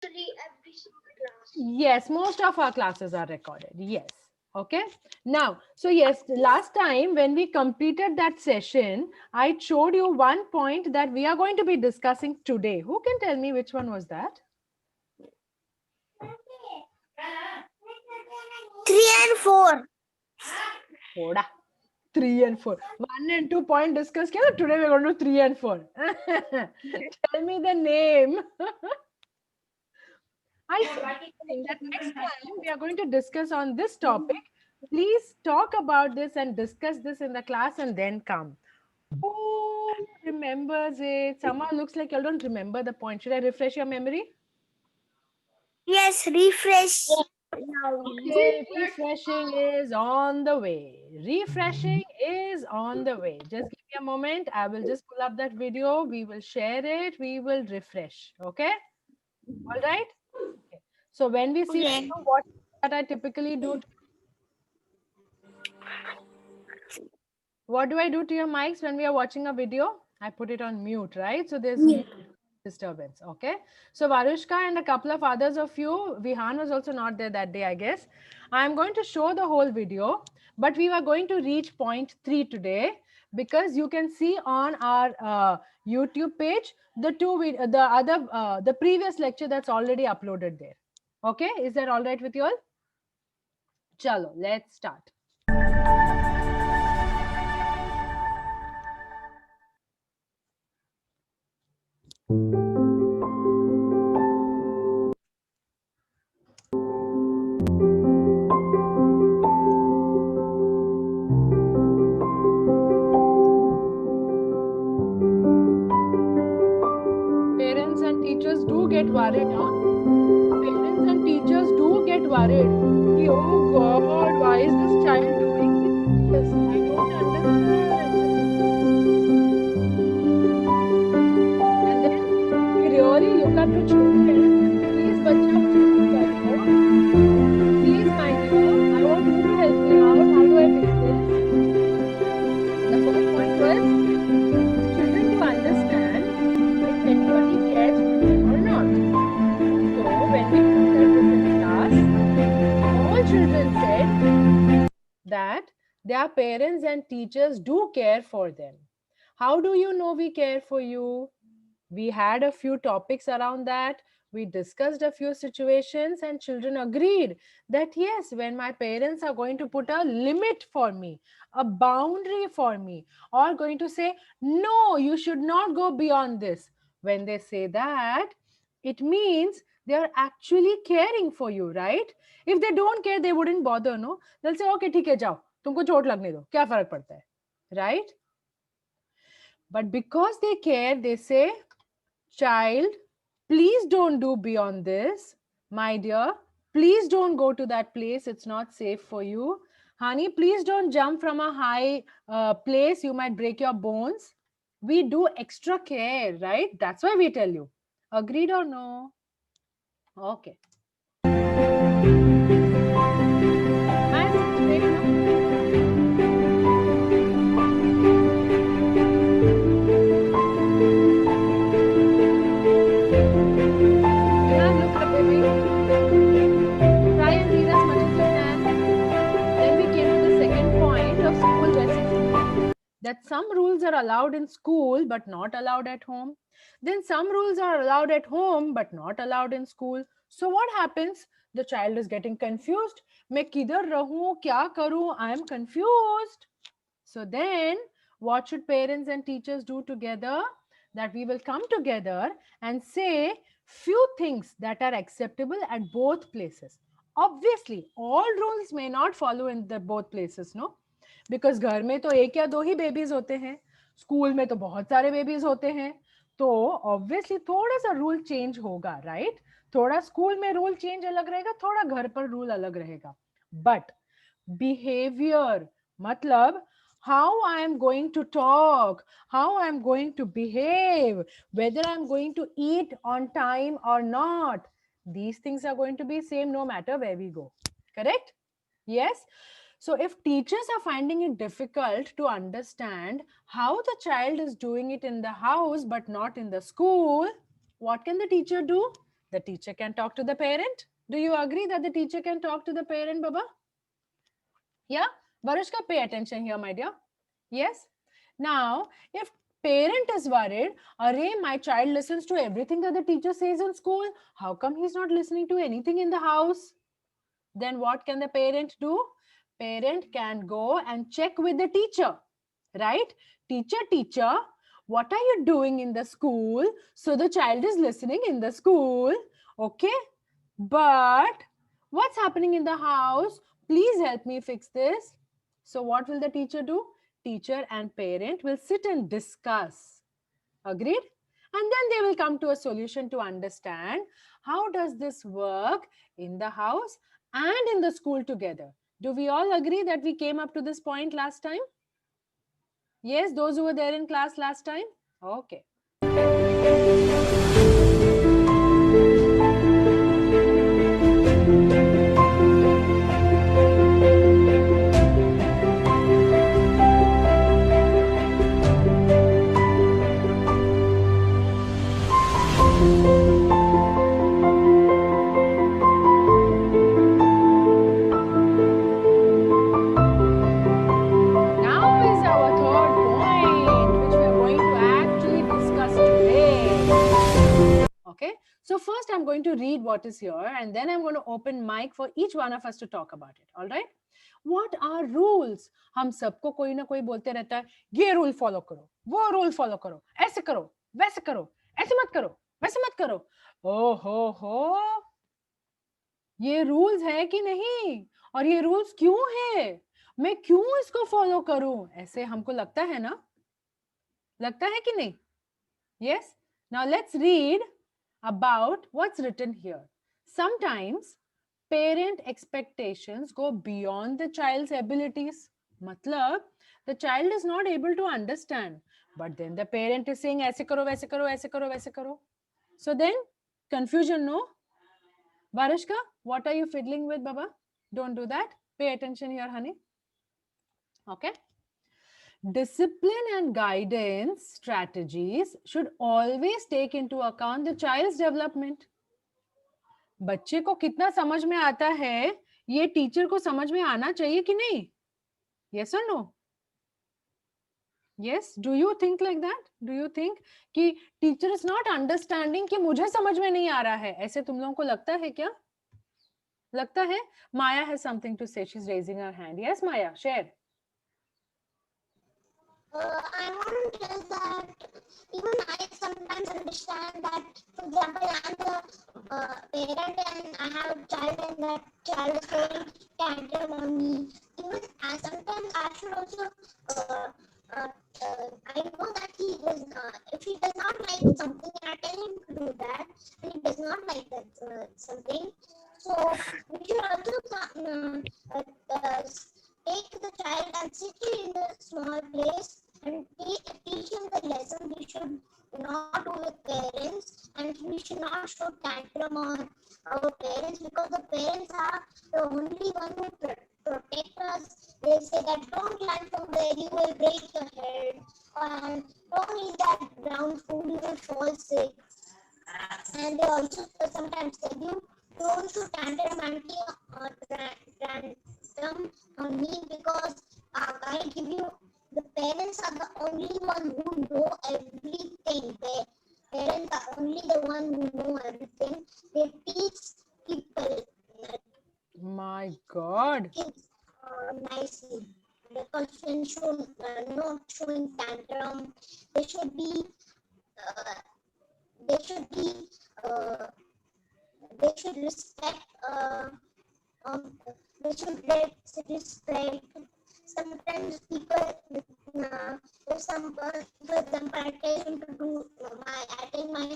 every single class. Yes, most of our classes are recorded. Yes. Okay. Now, so yes, last time when we completed that session, I showed you one point that we are going to be discussing today. Who can tell me which one was that? 3 and 4. Thoda. 3 and 4. 1 and 2 point discuss kiya. Today we're going to do 3 and 4. Tell me the name. I said that next time we are going to discuss on this topic. Please talk about this and discuss this in the class and then come. Who remembers it? Somehow looks like you don't remember the point. Should I refresh your memory? Yes, refresh. Now. Okay, refreshing is on the way. Refreshing is on the way. Just give me a moment. I will just pull up that video. We will share it. We will refresh. Okay? All right? Okay. So when we see Okay. video, what that I typically do? What do I do to your mics when we are watching a video? I put it on mute, right? So there's no disturbance. Okay. So Varushka and a couple of others of you, Vihan was also not there that day, I guess. I'm going to show the whole video, but we were going to reach point 3 today because you can see on our YouTube page the previous lecture that's already uploaded there. Okay. Is that all right with you all? Chalo, let's start. Parents and teachers do get worried, huh? Parents and teachers do get worried. Ki, oh God, why is this child doing this? I don't understand. And then we really look at the children. Please, bacha, please karo. Please, my dear, I want you to help me out. How do I fix this? The first point was children to understand if anybody cares for them or not. So when we discussed this in class, all children said that their parents and teachers do care for them. How do you know we care for you? We had a few topics around that. We discussed a few situations, and children agreed that yes, when my parents are going to put a limit for me, a boundary for me, or going to say, no, you should not go beyond this. When they say that, it means they are actually caring for you, right? If they don't care, they wouldn't bother, no? They'll say, okay, ठीक है, जाओ, तुमको चोट लगने दो, क्या फर्क पड़ता है, right? But because they care, they say, child, please don't do beyond this. My dear, please don't go to that place. It's not safe for you. Honey, please don't jump from a high place. You might break your bones. We do extra care, right? That's why we tell you. Agreed or no? Okay. Nice explain, no? Yeah, look up, baby. Try and read as much as you can. Then we came to the second point of school discipline. That some rules are allowed in school but not allowed at home. Then some rules are allowed at home but not allowed in school. So what happens? The child is getting confused. मैं किधर रहूं, क्या करूं? I am confused. So then, what should parents and teachers do together? That we will come together and say few things that are acceptable at both places. Obviously, all rules may not follow in the both places, no? Because घर में तो एक या दो ही babies होते हैं, school में तो बहुत सारे babies होते हैं, तो obviously थोड़ा सा rule change होगा, right? थोड़ा स्कूल में rule change अलग रहेगा, थोड़ा घर पर rule अलग रहेगा. But behavior, मतलब how I am going to talk, how I am going to behave, whether I am going to eat on time or not. These things are going to be same no matter where we go. Correct? Yes. So if teachers are finding it difficult to understand how the child is doing it in the house but not in the school, what can the teacher do? The teacher can talk to the parent. Do you agree that the teacher can talk to the parent, Baba? Yeah? Varushka, pay attention here, my dear. Yes? Now, if parent is worried, array, my child listens to everything that the teacher says in school. How come he's not listening to anything in the house? Then what can the parent do? Parent can go and check with the teacher, right? Teacher, what are you doing in the school? So the child is listening in the school, okay? But what's happening in the house? Please help me fix this. So what will the teacher do? Teacher and parent will sit and discuss. Agreed? And then they will come to a solution to understand how does this work in the house and in the school together. Do we all agree that we came up to this point last time? Yes, those who were there in class last time? Okay. So first I'm going to read what is here and then I'm going to open mic for each one of us to talk about it. All right? What are rules? हम सबको कोई ना कोई बोलते रहता है ये rule follow करो, वो रूल फॉलो करो, ऐसे करो, वैसे करो, ऐसे मत करो, वैसे मत करो. ओ हो ये रूल्स है कि नहीं और ये रूल्स क्यों है, मैं क्यों इसको फॉलो करूं, ऐसे हमको लगता है ना, लगता है कि नहीं? Yes. Now let's read about what's written here. Sometimes parent expectations go beyond the child's abilities. Matlab, the child is not able to understand, but then the parent is saying aise karo, waise karo, aise karo, waise karo. So then confusion, no? Varishka, what are you fiddling with, Baba? Don't do that. Pay attention here, honey. Okay. Discipline and guidance strategies should always take into account the child's development. बच्चे को कितना समझ में आता है ये teacher को समझ में आना चाहिए कि नहीं? Yes or no? Yes, do you think like that? Do you think कि टीचर is not understanding कि मुझे समझ में नहीं आ रहा है, ऐसे तुम लोगों को लगता है क्या? लगता है? Maya has something to say. She's raising her hand. Yes, Maya, share. I want to tell that even I sometimes understand that, for example, I'm the parent and I have a child and that child is throwing tantrum on me. Even sometimes I should also, I know that he does not, if he does not like something, I tell him to do that, and he does not like that something. So we should also take the child and sit him in the small place and teach him the lesson we should not do with parents, and we should not show tantrum on our parents, because the parents are the only one who protect us. They say that don't climb from there, you will break your head, and don't eat that brown food, you will fall sick. And they also sometimes tell you don't shoot tantrum on me, because I give you, the parents are the only one who know everything. The parents are only the one who know everything. They teach people. My God. Kids nicely. Because not showing tantrum. They should be. They should be. They should respect. They should respect. Sometimes people, if some, for example, I tell him to do, I tell my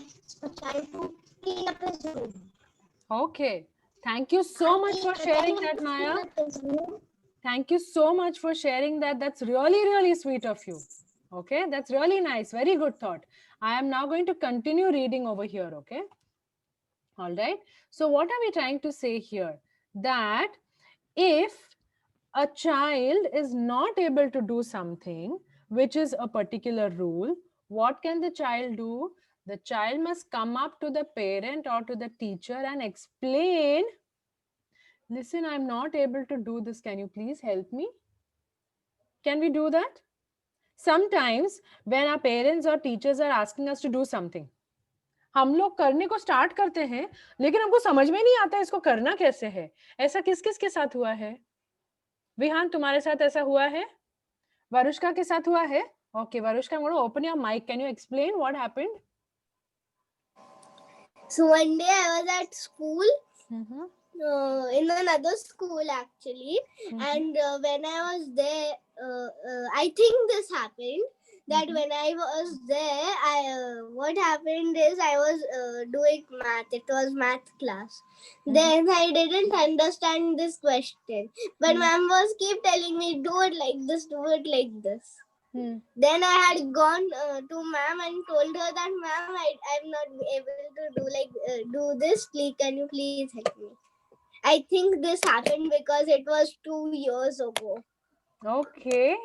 child to clean up his room. Okay. Thank you so much for sharing that, Maya. Thank you so much for sharing that. That's really, really sweet of you. Okay, that's really nice. Very good thought. I am now going to continue reading over here. Okay. All right. So what are we trying to say here? That if a child is not able to do something, which is a particular rule, what can the child do? The child must come up to the parent or to the teacher and explain, listen, I'm not able to do this. Can you please help me? Can we do that? Sometimes when our parents or teachers are asking us to do something, हम लोग करने को start करते हैं लेकिन हमको समझ में नहीं आता इसको करना कैसे है. ऐसा किस किस के साथ हुआ है? विहान, तुम्हारे साथ ऐसा हुआ है? वरुष्का के साथ हुआ है? Okay, Varushka, I'm going to open your mic. Can you explain what happened? So one day I was at school, Mm-hmm. In another school actually, and when I was there, I think this happened. That when I was there, what happened is I was doing math. It was math class. Then I didn't understand this question, but ma'am was keep telling me, do it like this, do it like this. Then I had gone to ma'am and told her that ma'am, I'm not able to do this. Please, can you please help me? I think this happened because it was 2 years ago. Okay,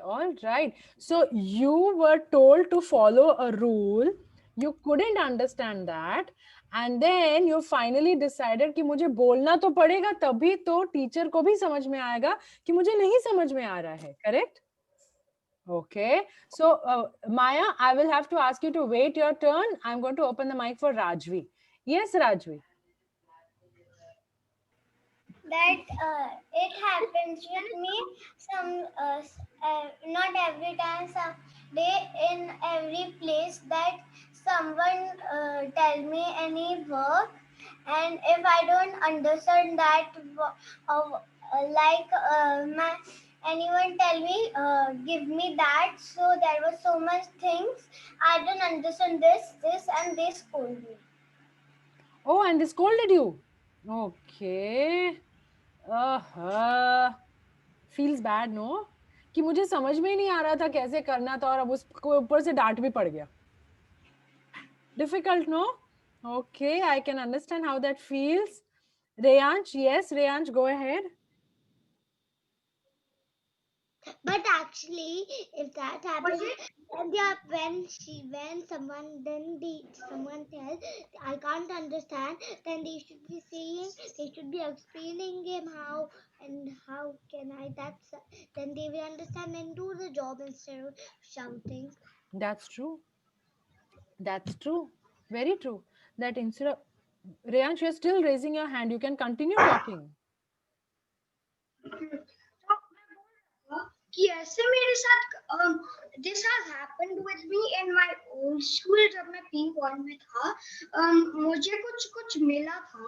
all right. So you were told to follow a rule. You couldn't understand that. And then you finally decided कि मुझे बोलना तो पड़ेगा तभी तो teacher को भी समझ में आएगा कि मुझे नहीं समझ में आ रहा है. Correct? Okay. So Maya, I will have to ask you to wait your turn. I'm going to open the mic for Rajvi. Yes, Rajvi. That it happens with me not every time, some day, in every place, that someone tell me any work, and if I don't understand that, anyone tell me give me that, so there was so much things I didn't understand this and they scold me. Oh, and they scolded you. Okay. Feels bad, no? कि मुझे समझ में ही नहीं आ रहा था कैसे करना था और अब उसको ऊपर से डांट भी पड़ गया. Difficult, no? Okay, I can understand how that feels. Reyansh, yes, Reyansh, go ahead. But actually, if that happens, when someone tells, I can't understand, then they should be saying, they should be explaining him how can I. Then they will understand and do the job instead of shouting. That's true. That's true. Very true. That instead of Reyansh, you're still raising your hand. You can continue talking. कि ऐसे मेरे साथ this has happened with me in my old school. जब मैं P1 में था, मुझे कुछ मिला था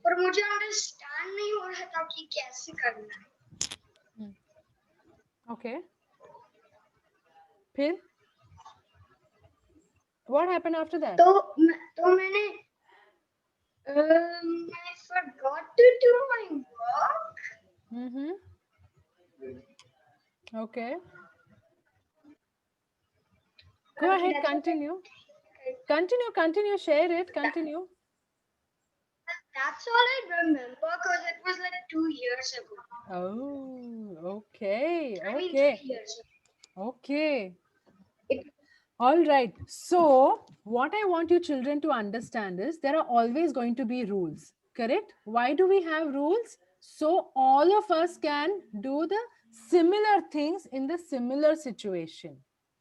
और मुझे understand नहीं हो रहा था कि कैसे करना है. Okay. फिर what happened after that? तो मैंने I forgot to do my work. Mm-hmm. Okay. Go ahead, continue. Continue, share it, continue. That's all I remember because it was like 2 years ago. Oh, okay. I mean 3 years ago. Okay. All right. So, what I want you children to understand is there are always going to be rules, correct? Why do we have rules? So, all of us can do the similar things in the similar situation,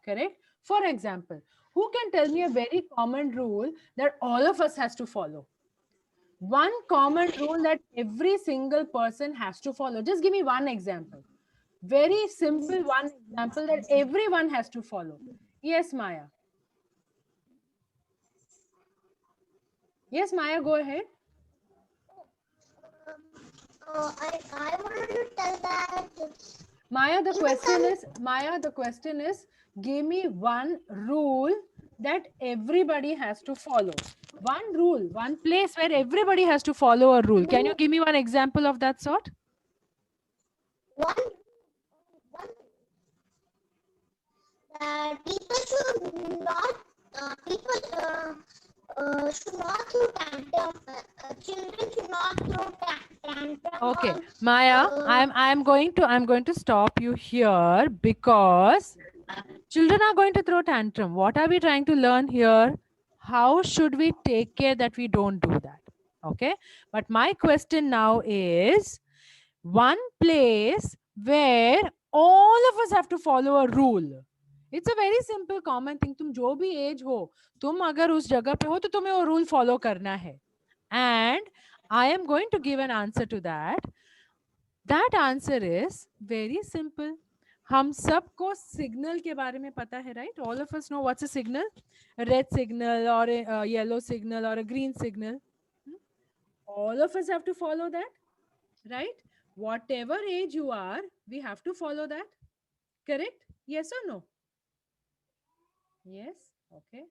correct? For example, who can tell me a very common rule that all of us has to follow? One common rule that every single person has to follow. Just give me one example. Very simple one example that everyone has to follow. Yes, Maya. Yes, Maya, go ahead. I wanted to tell that. Maya, the question is, give me one rule that everybody has to follow. One rule, one place where everybody has to follow a rule. Can you give me one example of that sort? People should not throw tantrum. Children should not throw tantrum. Okay, Maya, I'm going to stop you here because Children are going to throw tantrum. What are we trying to learn here? How should we take care that we don't do that? Okay. But my question now is one place where all of us have to follow a rule. It's a very simple common thing. तुम जो भी as हो, तुम अगर उस जगह पे हो तो तुम्हें वो रूल फॉलो करना है. And I am going to give an answer to that. That answer is very simple. हम सबको सिग्नल के बारे में पता है, right? All of us know what's a signal, a red signal or a yellow signal or a green signal. All of us have to follow that, right? Whatever age you are, we have to follow that. Correct? Yes or no? Yes. Okay.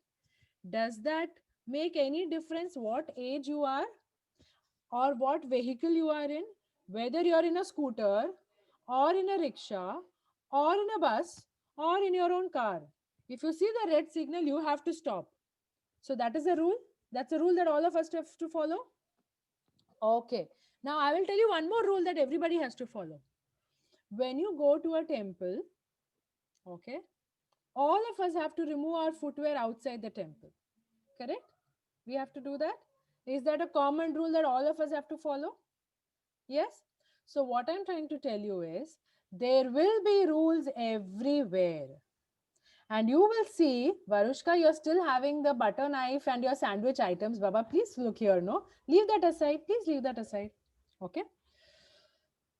Does that make any difference what age you are or what vehicle you are in? Whether you're in a scooter or in a rickshaw or in a bus or in your own car. If you see the red signal, you have to stop. So that is a rule. That's a rule that all of us have to follow. Okay. Now I will tell you one more rule that everybody has to follow. When you go to a temple, okay, all of us have to remove our footwear outside the temple. Correct? We have to do that. Is that a common rule that all of us have to follow? Yes. So what I'm trying to tell you is there will be rules everywhere. And you will see, Varushka, you're still having the butter knife and your sandwich items. Baba, please look here, no? Leave that aside. Please leave that aside. Okay.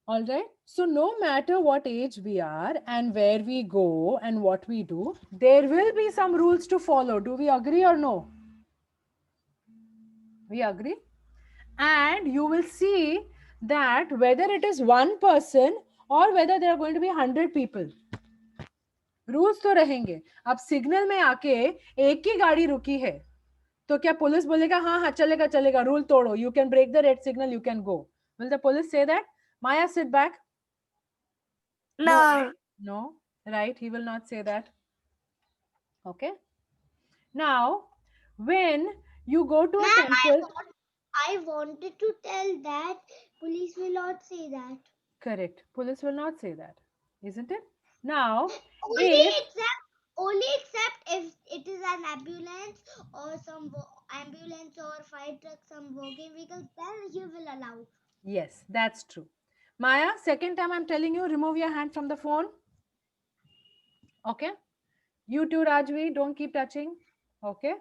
All right. So no matter what age we are and where we go and what we do, there will be some rules to follow. Do we agree or no? We agree. And you will see that whether it is one person or whether there are going to be 100 people, rules तो रहेंगे. अब signal में आके एक ही गाड़ी रुकी है तो क्या पुलिस बोलेगा हाँ हाँ चलेगा चलेगा, रूल तोड़ो, you can break the red signal, you can go? Will the police see that? Maya, sit back. No. No, right? He will not say that. Okay. Now, when you go to a Ma'am, temple, I wanted to tell that police will not say that. correct? Police will not say that, isn't it? Now, Only if except if it is an ambulance or some ambulance or fire truck, some working vehicle, then you will allow. yes, that's true. Maya, second time I'm telling you, remove your hand from the phone. Okay. You too, Rajvi, don't keep touching. Okay.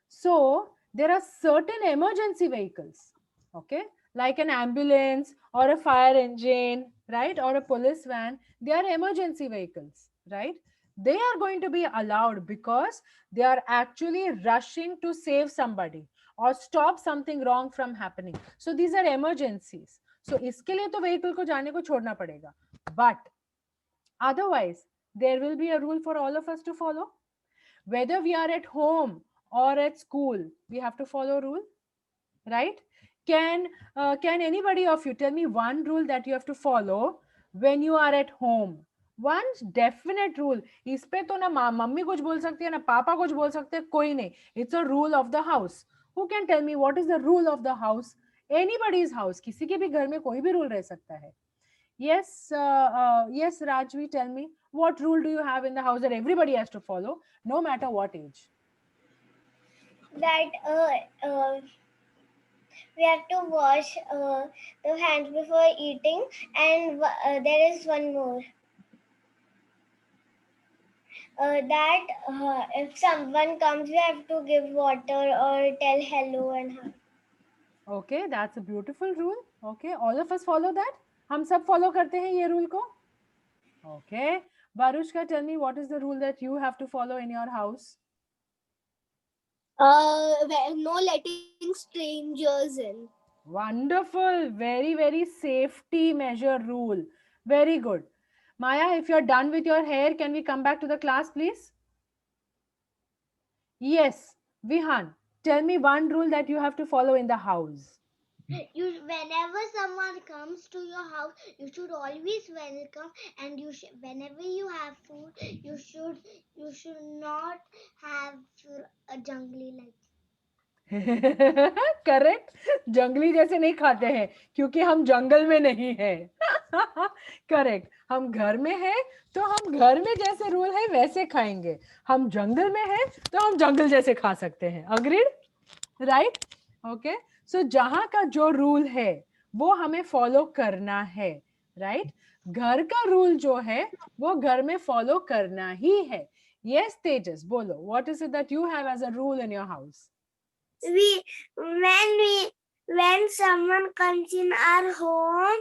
So there are certain emergency vehicles, okay, like an ambulance or a fire engine, right, or a police van. They are emergency vehicles, right? They are going to be allowed because they are actually rushing to save somebody or stop something wrong from happening. So these are emergencies. So इसके लिए तो vehicle को जाने को छोड़ना पड़ेगा. But otherwise, there will be a rule for all of us to follow. Whether we are at home or at school, we have to follow rule, right? Can anybody of you tell me one rule that you have to follow when you are at home? One definite rule. इस पे तो ना mummy कुछ बोल सकती है ना पापा कुछ बोल सकते हैं, कोई नहीं. It's a rule of the house. Who can tell me what is the rule of the house? Anybody's house. किसी के भी घर में कोई भी rule रह सकता है. Yes, yes, Rajvi, tell me what rule do you have in the house that everybody has to follow, no matter what age? That we have to wash the hands before eating, and there is one more. That if someone comes, we have to give water or tell hello and hug. Okay, that's a beautiful rule. Okay, all of us follow that. हम सब follow करते हैं ये rule को. Okay, Barushka, tell me what is the rule that you have to follow in your house? No letting strangers in. Wonderful, very, very safety measure rule. Very good. Maya, if you're done with your hair, can we come back to the class, please? Yes, Vihan, tell me one rule that you have to follow in the house. Whenever someone comes to your house, you should always welcome, and whenever you have food, you should not have a jungly like. Correct. जंगली जैसे नहीं खाते हैं क्योंकि हम जंगल में नहीं हैं. करेक्ट. हम घर में हैं तो हम घर में जैसे रूल है वैसे खाएंगे. हम जंगल में हैं तो हम जंगल जैसे खा सकते हैं. अग्रीड? राइट? ओके. सो जहां का जो रूल है वो हमें फॉलो करना है. राइट? घर का रूल जो है वो घर में फॉलो करना ही है. यस तेजस, बोलो. What is it that you have as a rule in your house? When someone comes in our home,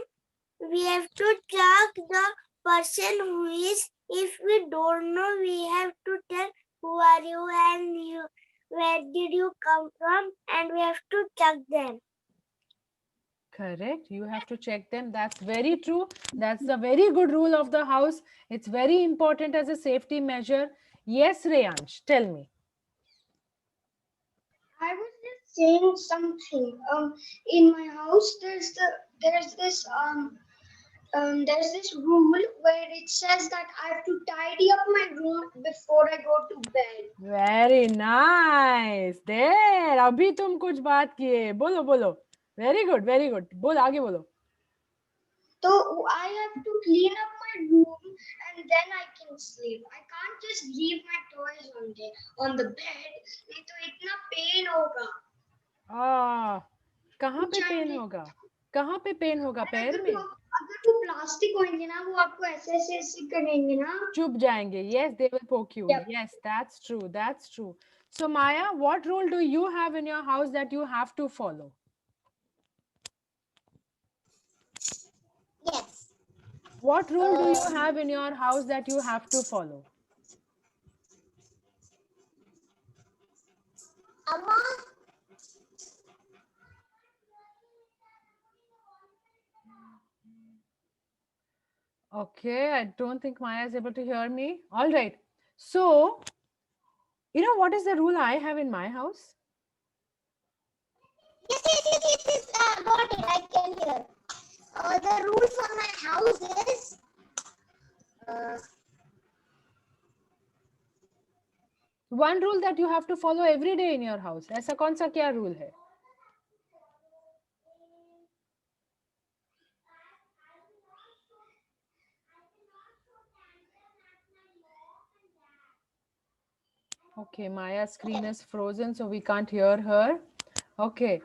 we have to check the person who is. If we don't know, we have to tell who are you and you, where did you come from, and we have to check them. Correct. You have to check them. That's very true. That's the very good rule of the house. It's very important as a safety measure. Yes, Reyansh, tell me. I was just saying something. In my house, there's this rule where it says that I have to tidy up my room before I go to bed. Very nice. There. अभी तुम कुछ बात किए. बोलो बोलो. Very good. Very good. बोल आगे बोलो. So I have to clean up my room and then I can sleep. I can't just leave my toys on the bed. नहीं तो इतना pain होगा. कहाँ पे पेन होगा? कहाँ पे पेन होगा? पैर में? अगर वो प्लास्टिक होंगे ना, वो आपको ऐसे करेंगे ना, चुभ जाएंगे. Yes, they will poke you. Yep. Yes, that's true. That's true. So Maya, what rule do you have in your house that you have to follow? Yes. What rule do you have in your house that you have to follow? Amma. Okay, I don't think Maya is able to hear me. All right. So, you know what is the rule I have in my house? Yes. Got it. I can hear. The rule for my house is. One rule that you have to follow every day in your house. ऐसा कौन सा क्या rule है? Okay, Maya's screen is frozen, so we can't hear her. Okay.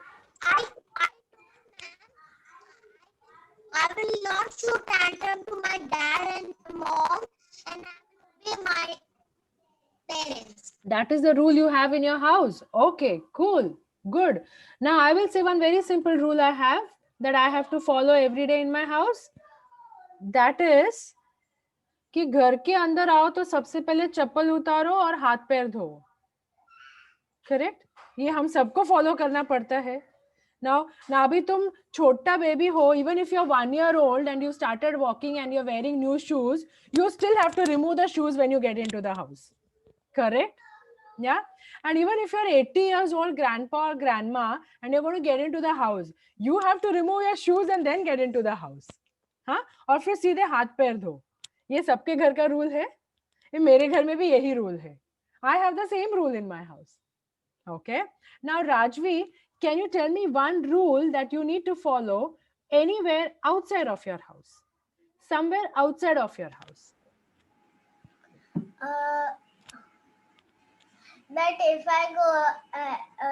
I will not show tantrum to my dad and mom, and I will obey my parents. That is the rule you have in your house. Okay, cool, good. Now I will say one very simple rule I have that I have to follow every day in my house. That is कि घर के अंदर आओ तो सबसे पहले चप्पल उतारो और हाथ पैर धो. करेक्ट? ये हम सबको फॉलो करना पड़ता है. Now अभी तुम छोटा बेबी हो, even if you're 1 year old and you started walking and you're wearing new shoes, you still have to remove the shoes when you get into the house. Correct? Yeah. And even if you're 80 years old grandpa or grandma and you're going to get into the house, you have to remove your shoes and then get into the house. हाँ? और फिर सीधे हाथ पैर धो. ये सबके घर का रूल है. ये मेरे घर में भी यही रूल है. I have the same rule in my house. Okay. Now Rajvi, can you tell me one rule that you need to follow anywhere outside of your house? Somewhere outside of your house. That if I go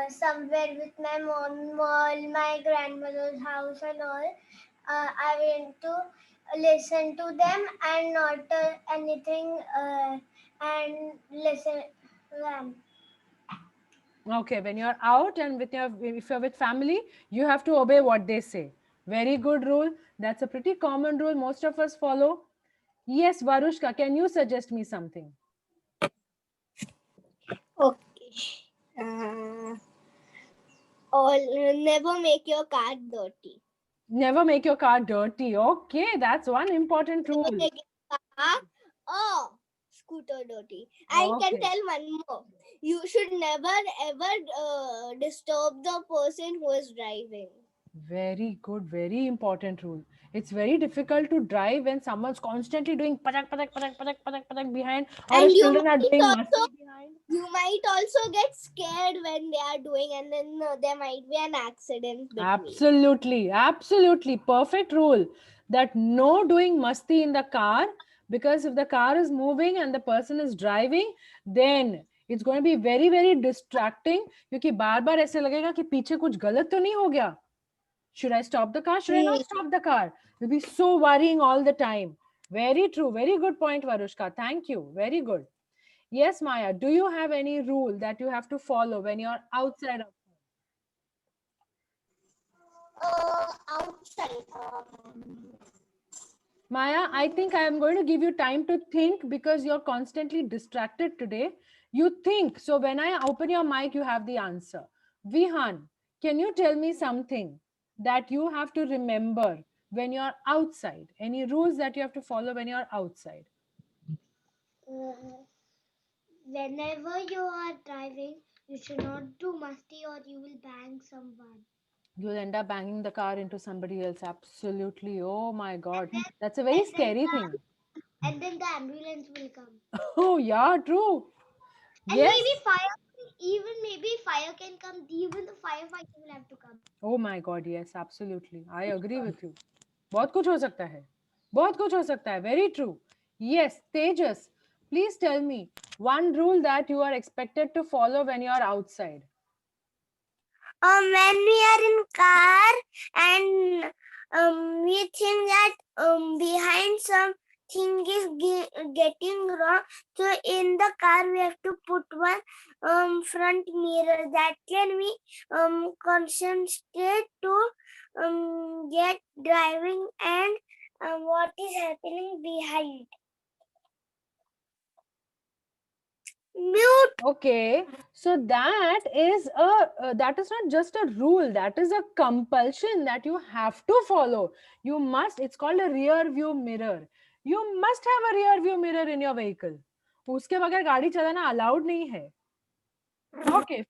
somewhere with my mom or my grandmother's house and all, I want to listen to them and not anything and listen to them. Okay, when you're out and if you're with family, you have to obey what they say. Very good rule. That's a pretty common rule most of us follow. Yes, Varushka, can you suggest me something? Okay. Never make your car dirty. Never make your car dirty. Okay, that's one important rule. Never make your car or scooter dirty. I can tell one more. You should never ever disturb the person who is driving. Very good, very important rule. It's very difficult to drive when someone's constantly doing patak, patak, patak, patak, patak, patak behind, or And if children are doing masti behind. you might also get scared when they are doing, and then there might be an accident between. Absolutely, absolutely. Perfect rule that no doing masti in the car, because if the car is moving and the person is driving, then it's going to be very, very distracting. क्योंकि बार बार ऐसे लगेगा कि पीछे कुछ गलत तो नहीं हो गया. Should I stop the car? Should I not stop the car? You'll be so worrying all the time. Very true. Very good point, Varushka. Thank you. Very good. Yes, Maya. Do you have any rule that you have to follow when you're outside of? Outside. Maya, I think I am going to give you time to think because you're constantly distracted today. You think. So when I open your mic, you have the answer. Vihan, can you tell me something that you have to remember when you're outside? Any rules that you have to follow when you're outside? Whenever you are driving, you should not do musty or you will bang someone. You'll end up banging the car into somebody else. Absolutely. Oh my God. That's a very scary thing. And then the ambulance will come. Oh, yeah, true. And Yes. maybe fire can come. Even the firefighter will have to come. Oh my God, yes, absolutely. I agree with you. बहुत कुछ हो सकता है. बहुत कुछ हो सकता है. Very true. Yes, Tejas, please tell me one rule that you are expected to follow when you are outside. When we are in car and we think that behind something is getting wrong, so in the car we have to put one front mirror that can we concentrate to get driving and what is happening behind. Mute. Okay, so that is that is not just a rule, that is a compulsion that you have to follow. You must. It's called a rear view mirror. You must have a rear view mirror in your vehicle. उसके बगैर गाड़ी चलाना allowed नहीं है. Okay,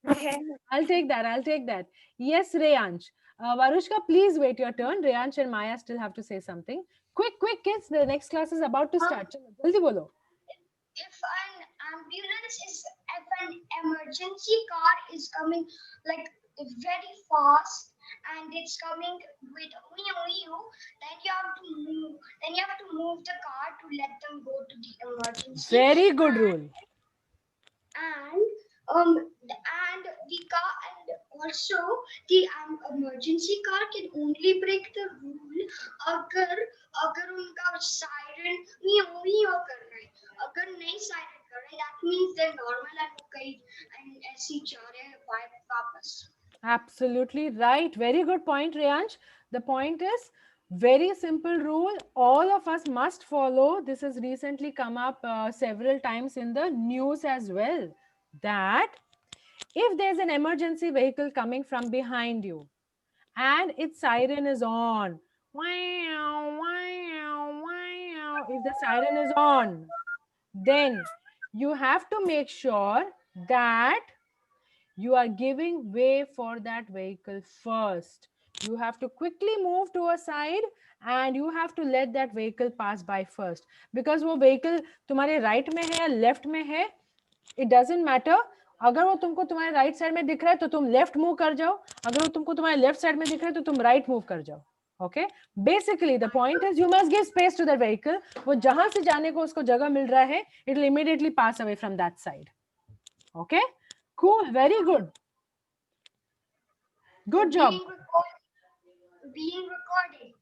I'll take that. I'll take that. Yes, Reyansh. Varushka, please wait your turn. Reyansh and Maya still have to say something. Quick, quick, kids. The next class is about to start. Chalo, jaldi bolo. If an emergency car is coming like very fast and it's coming with you, then you have to move the car to let them go to the emergency. Very good rule. And the car, and also the emergency car can only break the rule अगर उनका siren मीओ कर रहा है. अगर नहीं siren कर रहा है, that means they're normal and कहीं ऐसे ही जा रहे हैं वापस. Absolutely right. Very good point, Reyansh. The point is very simple rule. All of us must follow. This has recently come up several times in the news as well. That if there's an emergency vehicle coming from behind you and its siren is on, wow, wow, wow, if the siren is on, then you have to make sure that you are giving way for that vehicle first. You have to quickly move to a side and you have to let that vehicle pass by first. Because वो vehicle तुम्हारे right में है या left में है, it doesn't matter. अगर वो तुमको तुम्हारे right side में दिख रहा है तो तुम left move कर जाओ. अगर वो तुमको तुम्हारे left side में दिख रहा है तो तुम right move कर जाओ. Okay? Basically, the point is you must give space to the vehicle. वो जहां से जाने को उसको जगह मिल रहा है, it will immediately pass away from that side. Okay? Cool, very good. Good job. Being recorded.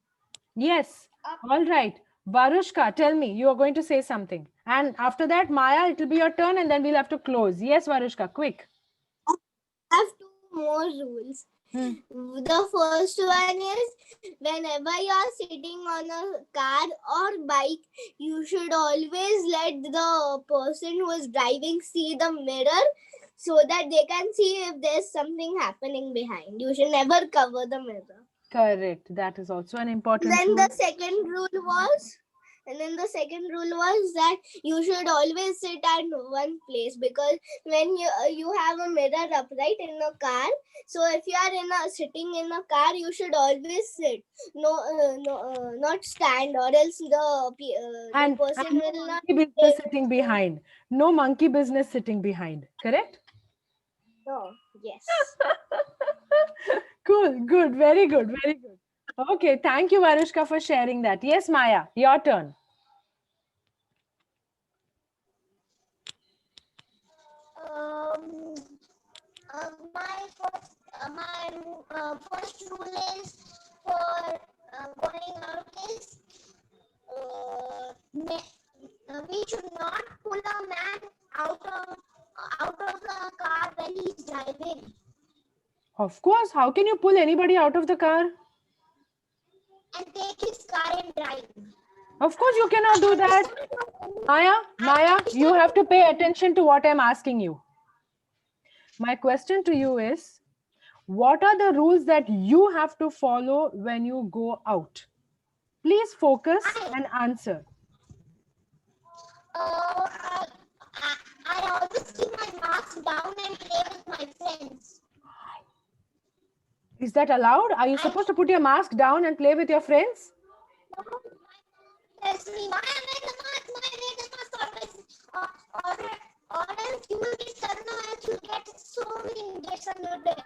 Yes. All right. Varushka, tell me, you are going to say something. And after that, Maya, it will be your turn and then we'll have to close. Yes, Varushka, quick. I have two more rules. The first one is whenever you are sitting on a car or bike, you should always let the person who is driving see the mirror so that they can see if there's something happening behind. You should never cover the mirror. Correct. That is also an important Then rule. the second rule was And then the second rule was that you should always sit at one place, because when you have a mirror upright in a car, so if you are sitting in a car, you should always sit, not stand, or else the person no will not. monkey business sitting behind. No monkey business sitting behind. Correct? No, yes. Cool, good, very good, very good. Okay, thank you, Varushka, for sharing that. Yes, Maya, your turn. Um, my first rule is for going out is we should not pull a man out of the car when he's driving, Of course, how can you pull anybody out of the car? and take his car and drive. Of course, you cannot do that. Maya, you have to pay attention to what I'm asking you. My question to you is, what are the rules that you have to follow when you go out? Please focus and answer. I always keep my mask down and play with my friends. Is that allowed? Are you supposed to put your mask down and play with your friends? Tells me, why I wear the mask? Why I wear the mask? Or else you will get corona and you'll get so many injections a day.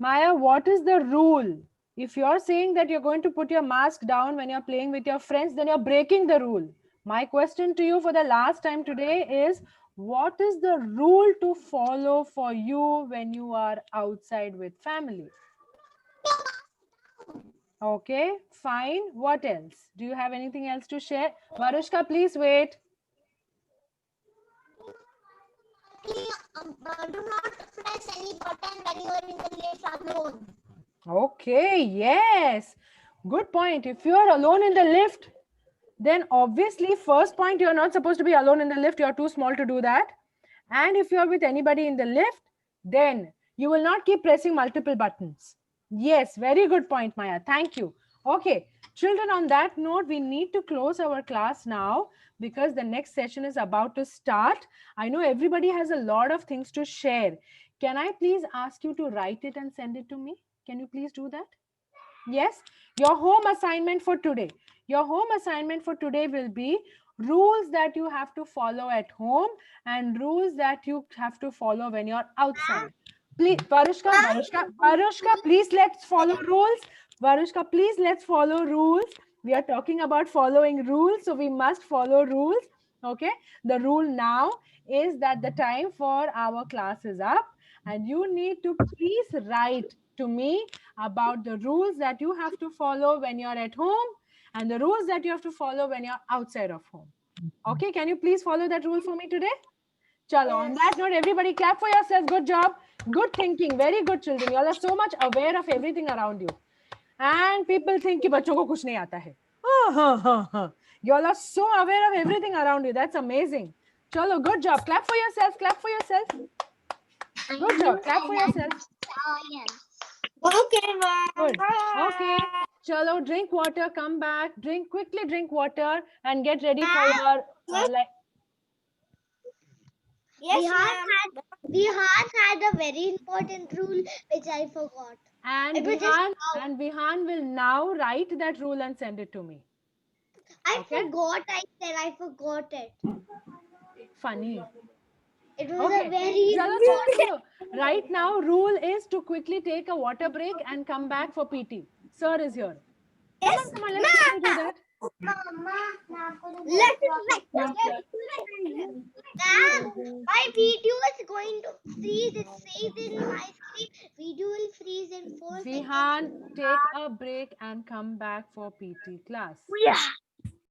Maya, what is the rule? If you're saying that you're going to put your mask down when you're playing with your friends, then you're breaking the rule. My question to you for the last time today is, what is the rule to follow for you when you are outside with family? Okay, fine. What else? Do you have anything else to share? Varushka, please wait. Do not press any button when you are in the lift alone. Okay, yes. Good point. If you are alone in the lift, then obviously first point, you're not supposed to be alone in the lift. You're too small to do that. And if you're with anybody in the lift, then you will not keep pressing multiple buttons. Yes, very good point, Maya. Thank you. Okay, children, on that note, we need to close our class now because the next session is about to start. I know everybody has a lot of things to share. Can I please ask you to write it and send it to me? Can you please do that? Yes, your home assignment for today. Your home assignment for today will be rules that you have to follow at home and rules that you have to follow when you're outside. Please, Varushka, please let's follow rules. Varushka, please let's follow rules. We are talking about following rules, so we must follow rules. Okay, the rule now is that the time for our class is up and you need to please write to me about the rules that you have to follow when you're at home and the rules that you have to follow when you're outside of home. Okay, can you please follow that rule for me today? Chalo, on that note, everybody clap for yourself. Good job. Good thinking. Very good, children. You all are so much aware of everything around you. And people think कि बच्चों को कुछ नहीं आता है. You all are so aware of everything around you. That's amazing. Chalo, good job. Clap for yourself. Clap for yourself. Good job. Clap for yourself. Okay, ma'am. Good. Okay. Chalo, drink water, come back, quickly drink water and get ready for your Yes, Vihan had a very important rule which I forgot. and Vihan will now write that rule and send it to me. I forgot it. Funny. It was a very Chalo, chalo. Right now, rule is to quickly take a water break and come back for PT. Sir is here. Yes, Come on, let's quickly do that. My video is going to freeze. It says in my screen, video will freeze in 4 seconds. Vihan, take a break and come back for PT class. Yeah.